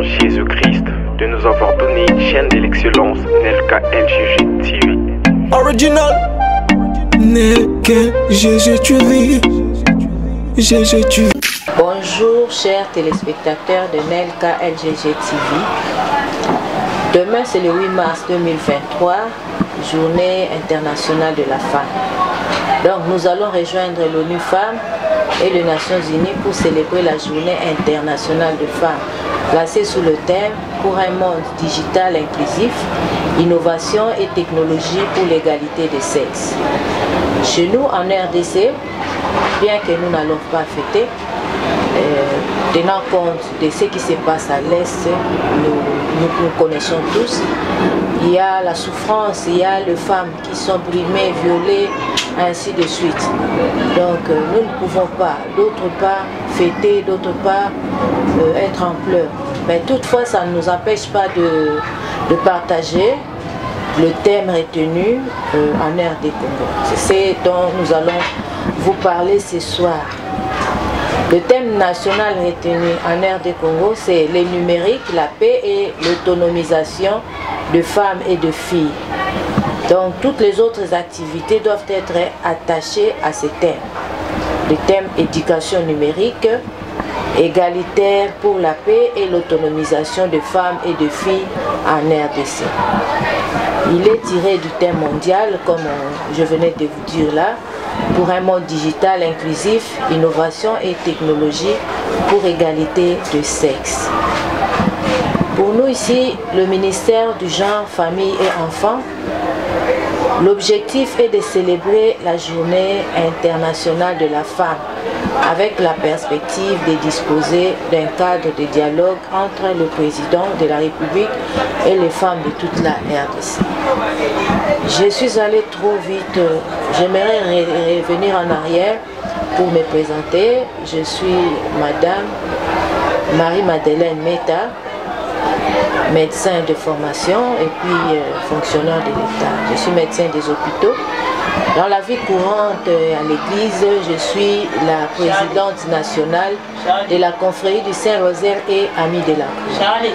Jésus-Christ de nous avoir donné une chaîne de l'excellence, Nelka LGG TV. Original Nelka LGG TV. Bonjour chers téléspectateurs de Nelka LGG TV. Demain c'est le 8 mars 2023, journée internationale de la femme. Donc nous allons rejoindre l'ONU Femmes et les Nations Unies pour célébrer la journée internationale de femmes, placée sous le thème pour un monde digital inclusif, innovation et technologie pour l'égalité des sexes. Chez nous en RDC, bien que nous n'allons pas fêter, tenant compte de ce qui se passe à l'Est, nous connaissons tous, il y a la souffrance, il y a les femmes qui sont brimées, violées, ainsi de suite. Donc nous ne pouvons pas, d'autre part, fêter, d'autre part, être en pleurs. Mais toutefois, ça ne nous empêche pas de partager le thème retenu en RD Congo. C'est ce dont nous allons vous parler ce soir. Le thème national retenu en RD Congo, c'est les numériques, la paix et l'autonomisation de femmes et de filles. Donc toutes les autres activités doivent être attachées à ces thèmes. Le thème éducation numérique, égalitaire pour la paix et l'autonomisation de femmes et de filles en RDC. Il est tiré du thème mondial, comme je venais de vous dire là, pour un monde digital inclusif, innovation et technologie pour égalité de sexe. Pour nous ici, le ministère du Genre, Famille et Enfants, l'objectif est de célébrer la journée internationale de la femme avec la perspective de disposer d'un cadre de dialogue entre le président de la République et les femmes de toute la RDC. Je suis allée trop vite, j'aimerais revenir en arrière pour me présenter. Je suis Madame Marie-Madeleine Meta, médecin de formation et puis fonctionnaire de l'État. Je suis médecin des hôpitaux. Dans la vie courante à l'église, je suis la présidente nationale de la confrérie du Saint-Rosaire et Amis de la Croix.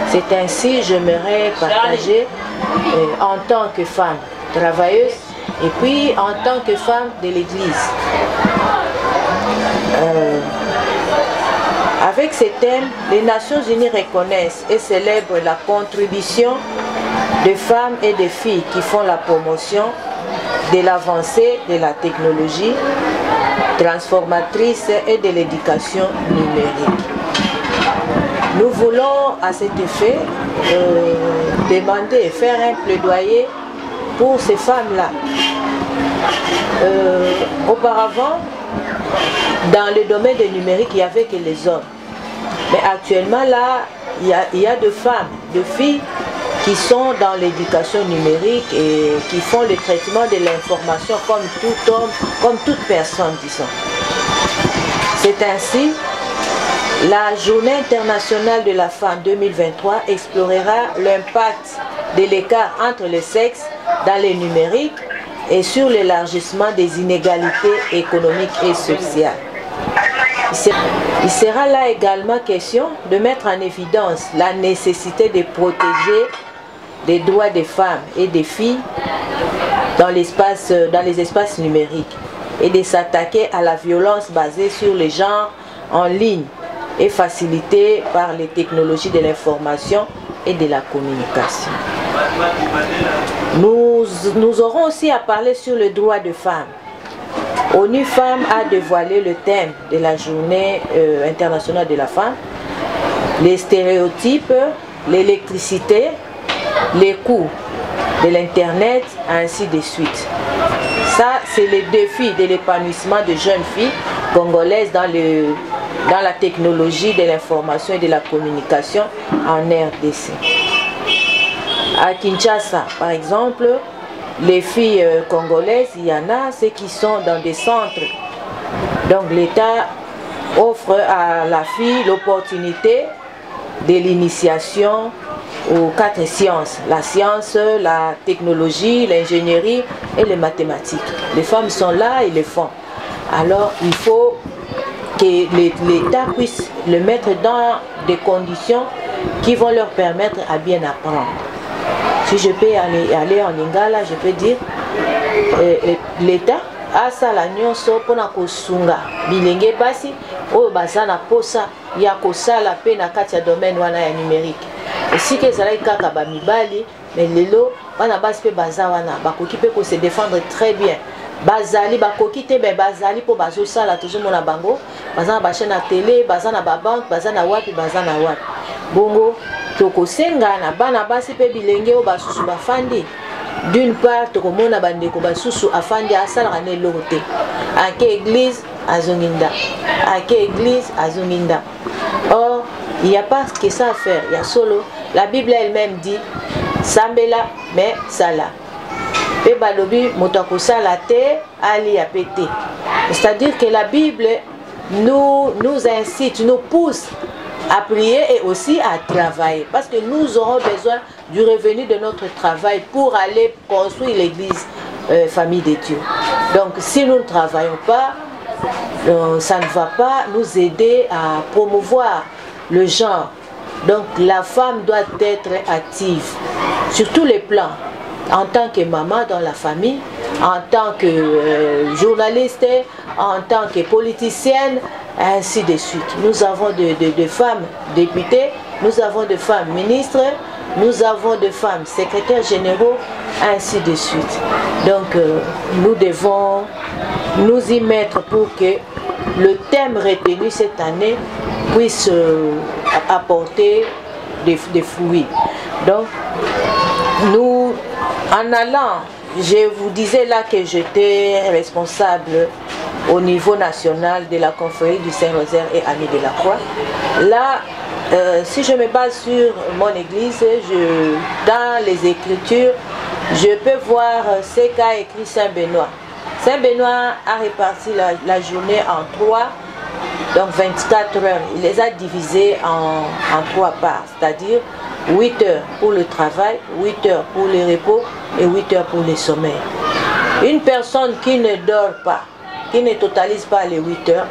C'est ainsi que j'aimerais partager en tant que femme travailleuse et puis en tant que femme de l'église. Avec ces thèmes, les Nations Unies reconnaissent et célèbrent la contribution des femmes et des filles qui font la promotion de l'avancée de la technologie transformatrice et de l'éducation numérique. Nous voulons à cet effet demander et faire un plaidoyer pour ces femmes-là. Auparavant, dans le domaine du numérique, il n'y avait que les hommes. Mais actuellement, là, il y a de femmes, de filles qui sont dans l'éducation numérique et qui font le traitement de l'information comme tout homme, comme toute personne, disons. C'est ainsi, la Journée internationale de la femme 2023 explorera l'impact de l'écart entre les sexes dans le numérique et sur l'élargissement des inégalités économiques et sociales. Il sera là également question de mettre en évidence la nécessité de protéger les droits des femmes et des filles dans les espaces numériques et de s'attaquer à la violence basée sur les genres en ligne et facilitée par les technologies de l'information et de la communication. Nous aurons aussi à parler sur le droit des femmes. ONU Femmes a dévoilé le thème de la journée internationale de la femme, les stéréotypes, l'électricité, les coûts de l'Internet, ainsi de suite. Ça, c'est le défi de l'épanouissement de jeunes filles congolaises dans la technologie de l'information et de la communication en RDC. À Kinshasa, par exemple, les filles congolaises, il y en a, ceux qui sont dans des centres. Donc l'État offre à la fille l'opportunité de l'initiation aux 4 sciences. La science, la technologie, l'ingénierie et les mathématiques. Les femmes sont là et le font. Alors il faut que l'État puisse le mettre dans des conditions qui vont leur permettre à bien apprendre. Si je peux aller en Lingala, je peux dire l'État a sala nyonso pona kosunga bilenge basi oyo baza na posa ya kosala pe na kati ya domaine wana ya numérique. Esika ezalaki kaka bamibali, mais lelo bana basi pe baza wana bakoki pe ko se défendre très bien. Bazali bakoki te mais bazali po bazosala tozomona bango baza na bachaîne na télé, baza na babanke, baza na wapi, baza na wapi. Bongo tokosenga na bana basi pe bilenge oyo basusu bafandi. D'une part, tokomona bandeko basusu afandi asalaka na eloko te. Ake église azonginda. Ake église azonginda. Or, il n'y a pas que ça à faire. Il y a solo. La Bible elle-même dit Sambela mais sala. Pe balobi motako sala te ali a pété. C'est-à-dire que la Bible nous incite, nous pousse à prier et aussi à travailler. Parce que nous aurons besoin du revenu de notre travail pour aller construire l'église famille de Dieu. Donc si nous ne travaillons pas, ça ne va pas nous aider à promouvoir le genre. Donc la femme doit être active sur tous les plans. En tant que maman dans la famille, en tant que journaliste, en tant que politicienne, ainsi de suite. Nous avons de femmes députées, nous avons de femmes ministres, nous avons de femmes secrétaires généraux, ainsi de suite. Donc nous devons nous y mettre pour que le thème retenu cette année puisse apporter des fruits. Donc nous, en allant, je vous disais là que j'étais responsable au niveau national de la confrérie du Saint-Rosaire et Amis de la Croix. Là, si je me base sur mon église, dans les Écritures, je peux voir ce qu'a écrit Saint Benoît. Saint Benoît a réparti la journée en 3, donc 24 heures. Il les a divisées en 3 parts, c'est-à-dire 8 heures pour le travail, 8 heures pour le repos et 8 heures pour le sommeil. Une personne qui ne dort pas, qui ne totalise pas les 8 heures,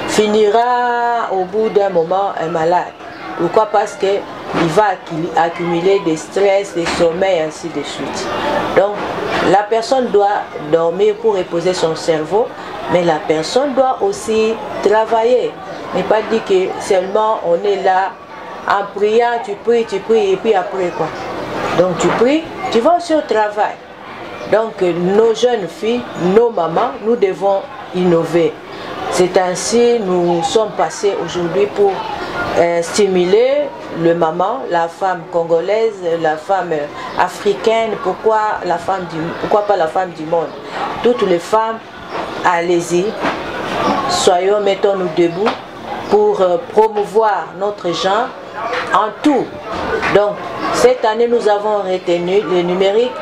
finira au bout d'un moment un malade. Pourquoi? Parce qu'il va accumuler des stress, des sommeils, ainsi de suite. Donc, la personne doit dormir pour reposer son cerveau, mais la personne doit aussi travailler. Mais pas dire que seulement on est là, en priant, tu pries, et puis après quoi? Donc tu pries, tu vas aussi au travail. Donc nos jeunes filles, nos mamans, nous devons innover. C'est ainsi nous sommes passés aujourd'hui pour stimuler le maman, la femme congolaise, la femme africaine. Pourquoi pas la femme du monde? Toutes les femmes, allez-y, soyons, mettons-nous debout pour promouvoir notre genre en tout. Donc cette année nous avons retenu le numérique.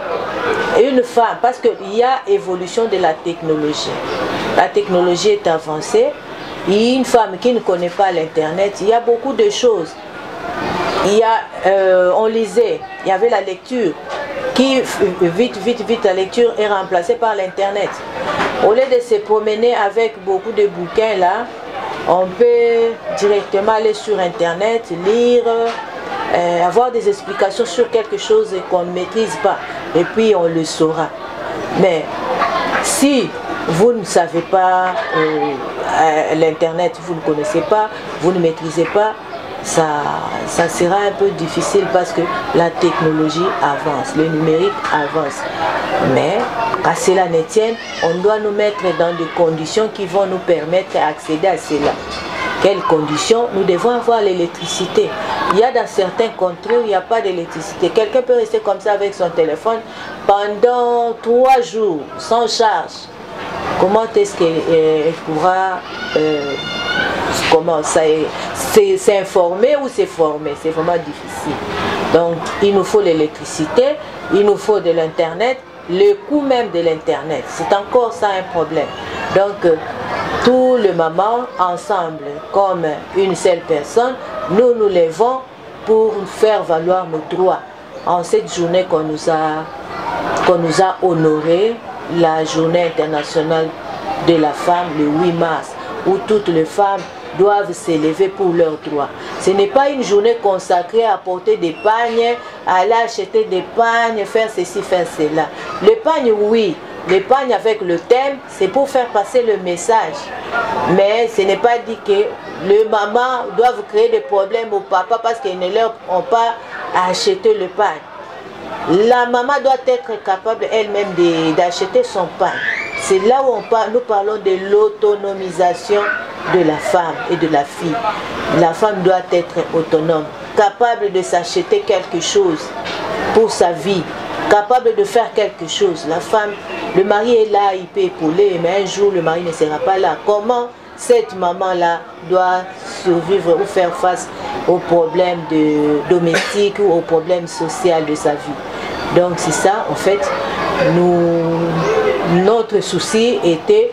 Une femme, parce qu'il y a évolution de la technologie. La technologie est avancée. Et une femme qui ne connaît pas l'internet, il y a beaucoup de choses. On lisait, il y avait la lecture qui vite la lecture est remplacée par l'internet. Au lieu de se promener avec beaucoup de bouquins là, on peut directement aller sur internet, lire, avoir des explications sur quelque chose qu'on ne maîtrise pas, et puis on le saura. Mais si vous ne savez pas l'internet, vous ne connaissez pas, vous ne maîtrisez pas, ça sera un peu difficile parce que la technologie avance, le numérique avance. Mais à cela ne tienne, on doit nous mettre dans des conditions qui vont nous permettre d'accéder à cela. Quelles conditions? Nous devons avoir l'électricité. Il y a dans certains contrées où il n'y a pas d'électricité. Quelqu'un peut rester comme ça avec son téléphone pendant 3 jours sans charge. Comment est-ce qu'elle pourra s'informer ou se former? C'est vraiment difficile. Donc il nous faut l'électricité, il nous faut de l'internet, le coût même de l'internet. C'est encore ça un problème. Donc tous les mamans ensemble, comme une seule personne, nous nous levons pour faire valoir nos droits. En cette journée qu'on nous a honoré, la journée internationale de la femme, le 8 mars, où toutes les femmes doivent s'élever pour leurs droits. Ce n'est pas une journée consacrée à porter des pagnes, à aller acheter des pagnes, faire ceci, faire cela. Le pagne, oui. Le pagne avec le thème, c'est pour faire passer le message. Mais ce n'est pas dit que les mamans doivent créer des problèmes au papa parce qu'ils ne leur ont pas acheté le pagne. La maman doit être capable elle-même d'acheter son pain. C'est là où nous parlons de l'autonomisation de la femme et de la fille. La femme doit être autonome, capable de s'acheter quelque chose pour sa vie, capable de faire quelque chose. La femme, le mari est là, il peut épauler, mais un jour le mari ne sera pas là. Comment cette maman-là doit survivre ou faire face aux problèmes domestiques ou aux problèmes sociaux de sa vie? Donc c'est ça, en fait, notre souci était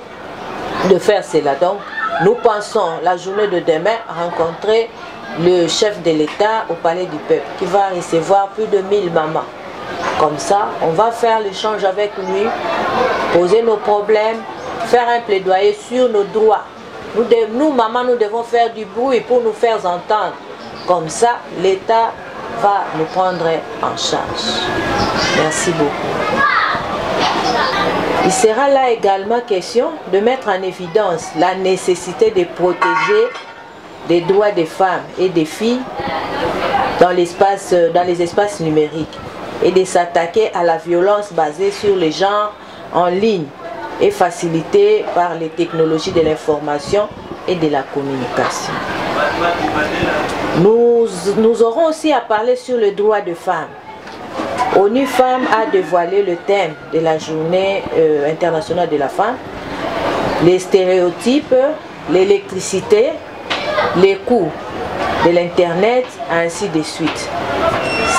de faire cela. Donc nous pensons la journée de demain rencontrer le chef de l'État au Palais du Peuple qui va recevoir plus de 1000 mamans. Comme ça, on va faire l'échange avec lui, poser nos problèmes, faire un plaidoyer sur nos droits. Nous, mamans, nous devons faire du bruit pour nous faire entendre. Comme ça, l'État va nous prendre en charge. Merci beaucoup. Il sera là également question de mettre en évidence la nécessité de protéger les droits des femmes et des filles dans les espaces numériques et de s'attaquer à la violence basée sur les genres en ligne et facilitée par les technologies de l'information et de la communication. Nous aurons aussi à parler sur le droit de femmes. ONU Femmes a dévoilé le thème de la journée internationale de la femme, les stéréotypes, l'électricité, les coûts de l'Internet, ainsi de suite.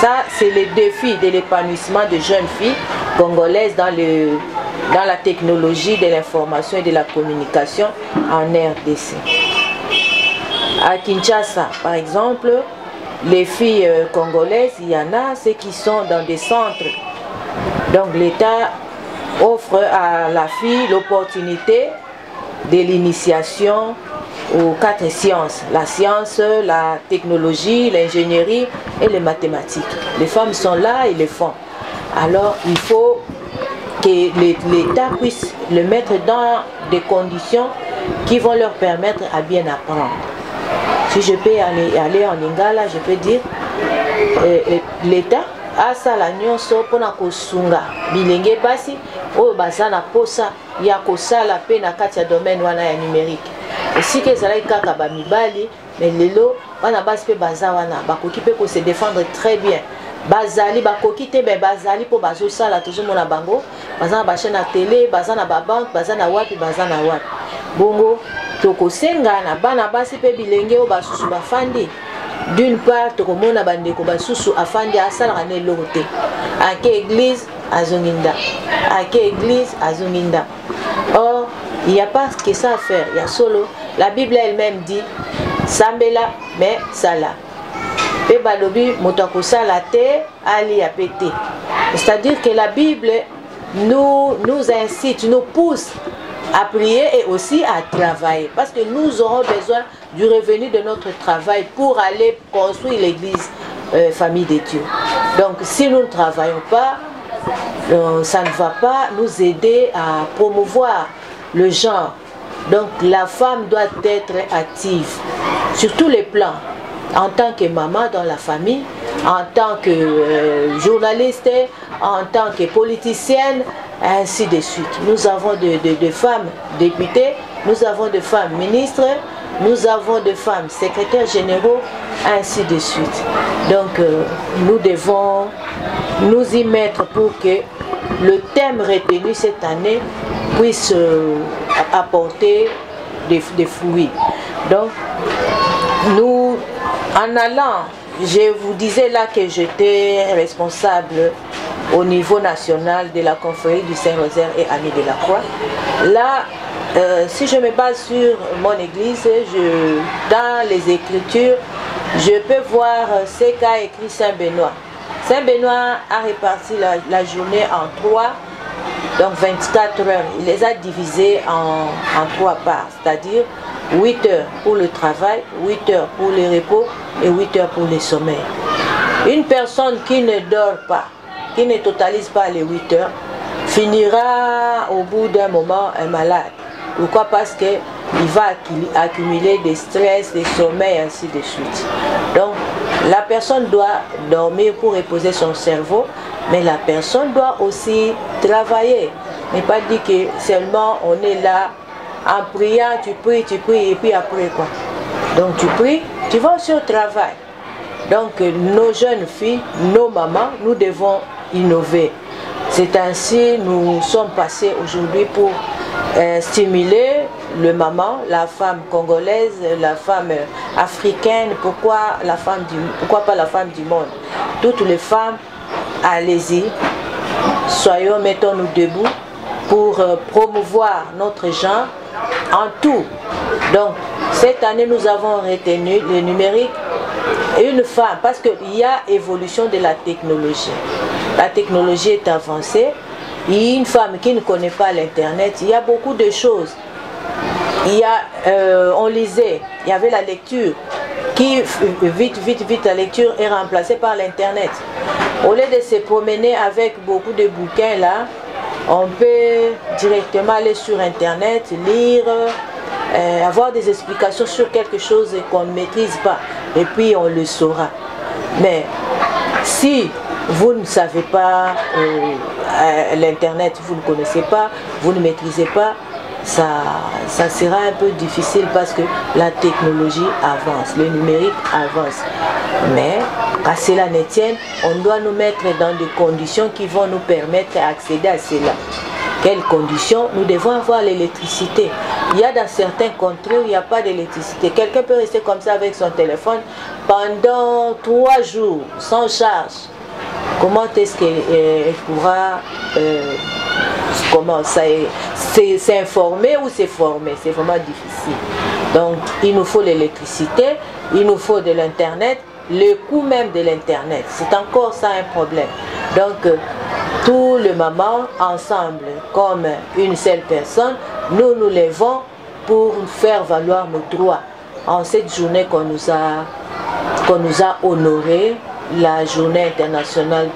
Ça, c'est le défi de l'épanouissement de jeunes filles congolaises dans la technologie de l'information et de la communication en RDC. À Kinshasa, par exemple, les filles congolaises, il y en a, ceux qui sont dans des centres. Donc l'État offre à la fille l'opportunité de l'initiation aux 4 sciences. La science, la technologie, l'ingénierie et les mathématiques. Les femmes sont là et le font. Alors il faut que l'État puisse le mettre dans des conditions qui vont leur permettre à bien apprendre. Si je peux aller en Lingala, je peux dire l'État a sala nyonso pona kosunga bilenge basi oyo bazana posa ya kosala pe na kati ya domaine wana ya numérique. Et si que ezalaki kaka ba mibali, mais lelo wana basi pe baza wana bakoki pe ko se défendre très bien. Bazali bakoki te mais bazali po bazo sala toujours mona bango, bazana ba chaîne à télé, bazana ba banque, bazana wapi, bazana wapi. Bongo tokosenga na bana basi pe bilenge o basusu bafandi. D'une part, tokomona bandeko basusu afandi asala ne lote. Ake église azonginda. Ake église azonginda. Or, il n'y a pas que ça à faire. Il y a solo. La Bible elle-même dit Sambela mais sala. Pe balobi motako sala te ali a pété. C'est-à-dire que la Bible nous incite, nous pousse à prier et aussi à travailler. Parce que nous aurons besoin du revenu de notre travail pour aller construire l'église famille de Dieu. Donc si nous ne travaillons pas, ça ne va pas nous aider à promouvoir le genre. Donc la femme doit être active sur tous les plans. En tant que maman dans la famille, en tant que journaliste, en tant que politicienne, ainsi de suite. Nous avons de femmes députées, nous avons de femmes ministres, nous avons de femmes secrétaires généraux, ainsi de suite. Donc nous devons nous y mettre pour que le thème retenu cette année puisse apporter des fruits. Donc nous, en allant, je vous disais là que j'étais responsable au niveau national de la confrérie du Saint-Rosaire et Amis de la Croix. Là, si je me base sur mon église, dans les Écritures, je peux voir ce qu'a écrit Saint Benoît. Saint Benoît a réparti la journée en 3, donc 24 heures. Il les a divisées en 3 parts, c'est-à-dire 8 heures pour le travail, 8 heures pour le repos et 8 heures pour le sommeil. Une personne qui ne dort pas, qui ne totalise pas les 8 heures, finira au bout d'un moment malade. Pourquoi? Parce qu'il va accumuler des stress, des sommeils, ainsi de suite. Donc, la personne doit dormir pour reposer son cerveau, mais la personne doit aussi travailler. Mais pas dire que seulement on est là, en priant, tu pries, et puis après quoi? Donc tu pries, tu vas aussi au travail. Donc nos jeunes filles, nos mamans, nous devons innover. C'est ainsi nous sommes passés aujourd'hui pour stimuler le maman, la femme congolaise, la femme africaine, pourquoi pas la femme du monde? Toutes les femmes, allez-y, soyons, mettons-nous debout pour promouvoir notre genre en tout. Donc cette année nous avons retenu le numérique et une femme, parce qu'il y a évolution de la technologie. La technologie est avancée. Et une femme qui ne connaît pas l'internet, il y a beaucoup de choses. On lisait, il y avait la lecture qui vite la lecture est remplacée par l'internet. Au lieu de se promener avec beaucoup de bouquins là, on peut directement aller sur internet, lire, avoir des explications sur quelque chose qu'on ne maîtrise pas, et puis on le saura. Mais si vous ne savez pas l'internet, vous ne connaissez pas, vous ne maîtrisez pas, ça sera un peu difficile parce que la technologie avance, le numérique avance. Mais à cela ne tienne, on doit nous mettre dans des conditions qui vont nous permettre d'accéder à cela. Quelles conditions? Nous devons avoir l'électricité. Il y a dans certains contrées où il n'y a pas d'électricité. Quelqu'un peut rester comme ça avec son téléphone pendant 3 jours sans charge. Comment est-ce qu'elle pourra s'informer ou se former? C'est vraiment difficile. Donc il nous faut l'électricité, il nous faut de l'internet, le coût même de l'internet. C'est encore ça un problème. Donc tous les mamans ensemble, comme une seule personne, nous nous levons pour faire valoir nos droits. En cette journée qu'on nous a honoré, la journée internationale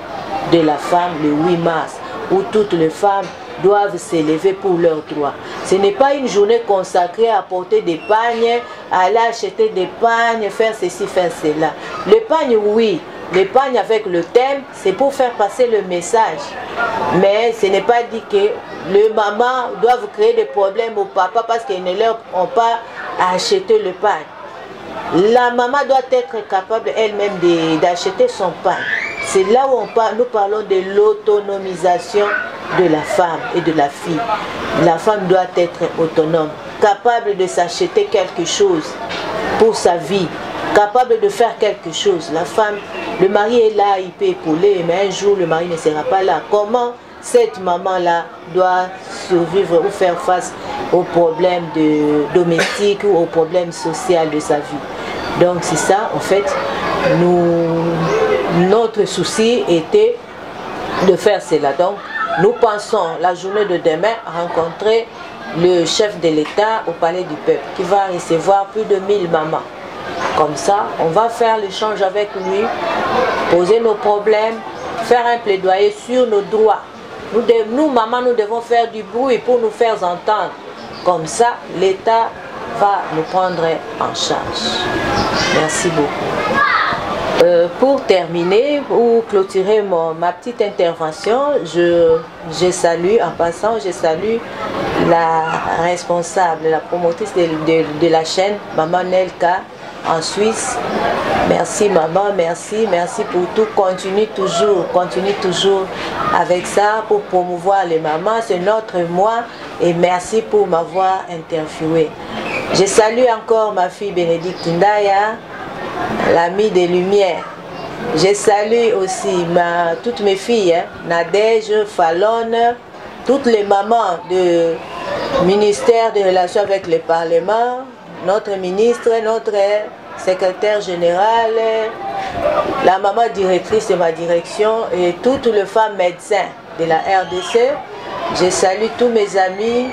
de la femme, le 8 mars, où toutes les femmes doivent s'élever pour leurs droits. Ce n'est pas une journée consacrée à porter des pagnes, à aller acheter des pagnes, faire ceci, faire cela. Le pagne, oui, le pagne avec le thème, c'est pour faire passer le message. Mais ce n'est pas dit que les mamans doivent créer des problèmes au papa parce qu'ils ne leur ont pas acheté le pagne. La maman doit être capable elle-même d'acheter son pain. C'est là où nous parlons de l'autonomisation de la femme et de la fille. La femme doit être autonome, capable de s'acheter quelque chose pour sa vie, capable de faire quelque chose. La femme, le mari est là, il peut épauler, mais un jour le mari ne sera pas là. Comment cette maman-là doit survivre ou faire face aux problèmes domestiques ou aux problèmes sociaux de sa vie? Donc c'est ça, en fait, notre souci était de faire cela. Donc nous pensons la journée de demain rencontrer le chef de l'État au Palais du Peuple qui va recevoir plus de 1000 mamans. Comme ça, on va faire l'échange avec lui, poser nos problèmes, faire un plaidoyer sur nos droits. Nous, mamans, nous devons faire du bruit pour nous faire entendre. Comme ça, l'État va nous prendre en charge. Merci beaucoup. Pour terminer, ou clôturer ma petite intervention, je salue, en passant, je salue la responsable, la promotrice de la chaîne, Maman Nelka, en Suisse. Merci maman, merci pour tout. Continue toujours avec ça pour promouvoir les mamans. C'est notre mois et merci pour m'avoir interviewé. Je salue encore ma fille Bénédicte Ndaya, l'amie des Lumières. Je salue aussi toutes mes filles, Nadège, Fallon, toutes les mamans du ministère des Relations avec le Parlement, notre ministre, notre secrétaire général, la maman directrice de ma direction et toutes les femmes médecins de la RDC. Je salue tous mes amis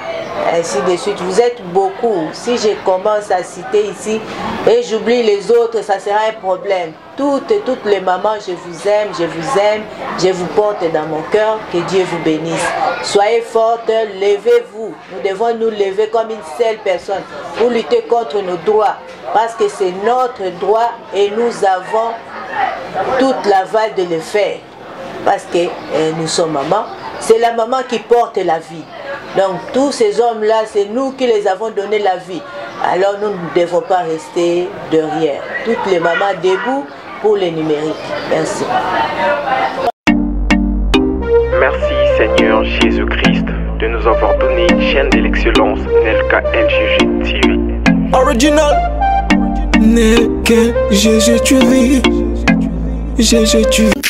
ainsi de suite. Vous êtes beaucoup. Si je commence à citer ici et j'oublie les autres, ça sera un problème. Toutes les mamans, je vous aime, je vous porte dans mon cœur. Que Dieu vous bénisse. Soyez fortes, levez-vous. Nous devons nous lever comme une seule personne pour lutter contre nos droits. Parce que c'est notre droit et nous avons toute la valeur de le faire. Parce que nous sommes mamans. C'est la maman qui porte la vie. Donc tous ces hommes-là, c'est nous qui les avons donné la vie. Alors nous ne devons pas rester derrière. Toutes les mamans debout pour les numériques. Merci. Merci Seigneur Jésus-Christ de nous avoir donné une chaîne de l'excellence Nelka LGG TV. Original Nelka LGG TV. GG TV.